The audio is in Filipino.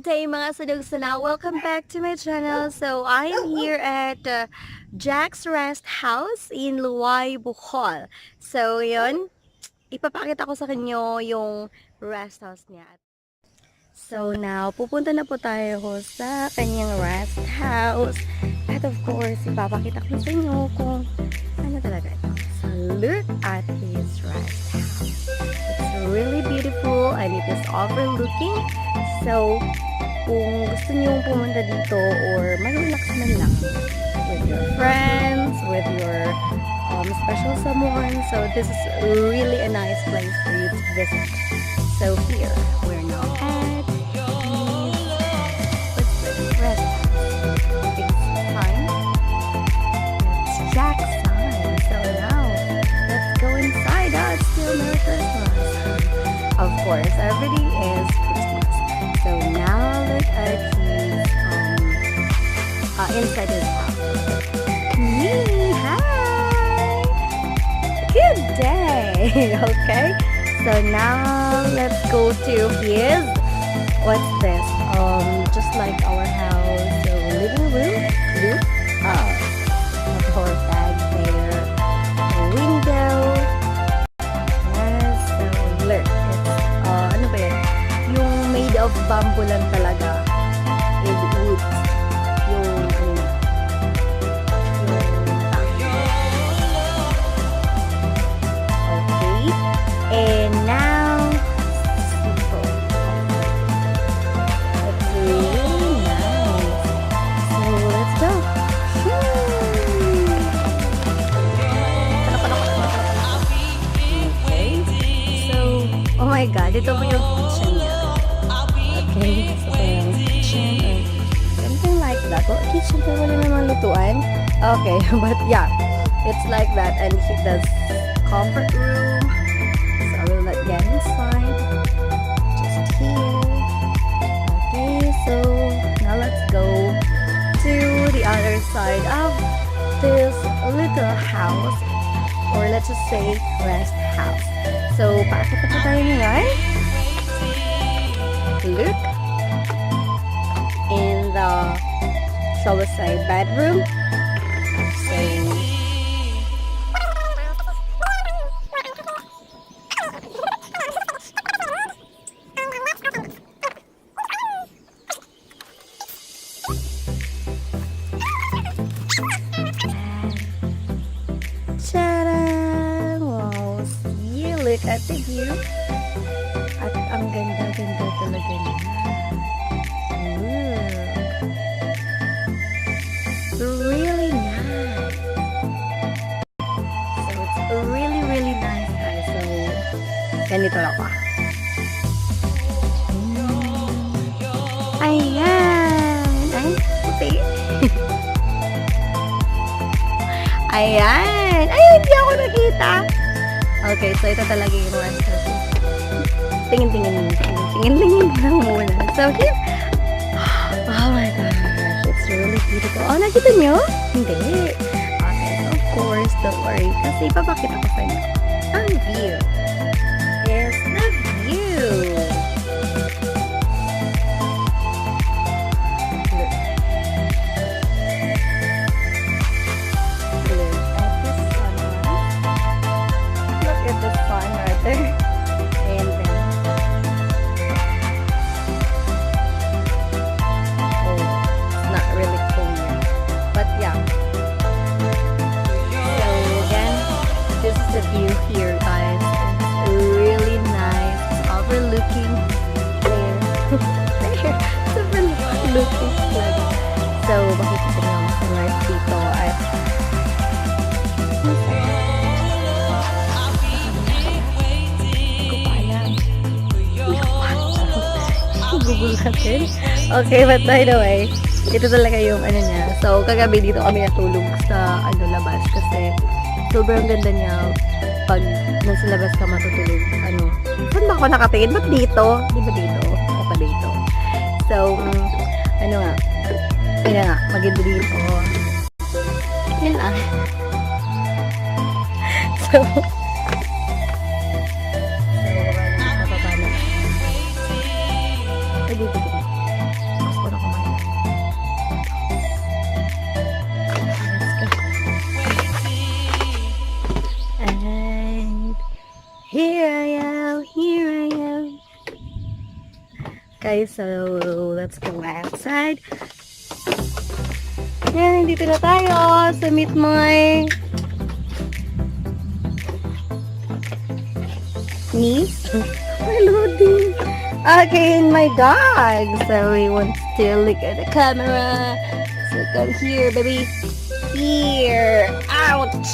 day mga sadugsana! Welcome back to my channel. So I am here at Jack's Rest House in Loay Bohol. So yun, ipapakita ko sa kanyo yung rest house niya. So now, pupunta na po tayo sa kanyang rest house. At of course, ipapakita ko sa inyo kung ano talaga ito. So look at his rest house. It's really beautiful and it is overlooking. So, kung gusto nyo pumunta dito or mag-relax man lang with your friends, with your special someone, so this is really a nice place for you to visit. So here, we're now at what's this? Rest house. It's fine. It's Jack's sign. So now, let's go inside. Oh, it's still Merry Christmas. Of course, everything is Christmas. So now look at his inside his house. Me, hi! Good day! Okay, so now let's go to his, what's this? Just like our house, so living room, roof, motor bag there, a window. Yes, so look, it's, ano ba yun? Yung made of bamboo lang talaga and wood. Yung okay, and now it's really nice. So let's go. Okay, so oh my god, ito po yung kitchen niya. Okay, so yung kitchen or something like that. Well, kitchen pero wala namang lutuan. Okay, but yeah, it's like that. And he does comfort room. So I will not get inside. Just here. Okay, so now let's go to the other side of this little house. Or let's just say rest house. So, paakit na po tayo ngayon. Look in the, shall we say, bedroom. So Tadaan! Wow, see, look at the view. At ang ganda-ganda talaga niya. Look. Really nice. So it's really, really nice, guys. So, ganito lang pa. Ayan! Ay, puti. Ayan! Ay, hindi ako nakita. Okay, so ito talaga yung rest house. Tingin-tingin lang muna. So here, oh my gosh, it's really beautiful. Oh, nakita nyo? Hindi. Okay, so of course, don't worry. Kasi ipapakita ko sa inyo. Ang view. Yes, the view. Look at the sun right there. And then really clear, but yeah. So again, this is the view here, guys. It's really nice. It's overlooking there. There. It's overlooking talaga. So makikita nyo ang sunrise dito at Google natin. Okay, but by the way, ito talaga yung ano niya. So, kagabi dito kami natulog sa labas kasi sobrang ganda niya pag nasa labas ka matutulog. Saan ba ako nakatingin? Ba't dito? Di ba dito? O pa dito. So, ano nga, maganda dito. Yan lang. So, dito. Okay, so let's go outside. Yan, nandito na tayo sa meet my niece. Hello din. Okay, and my dog. So we want to look at the camera. So come here, baby. Here. Ouch.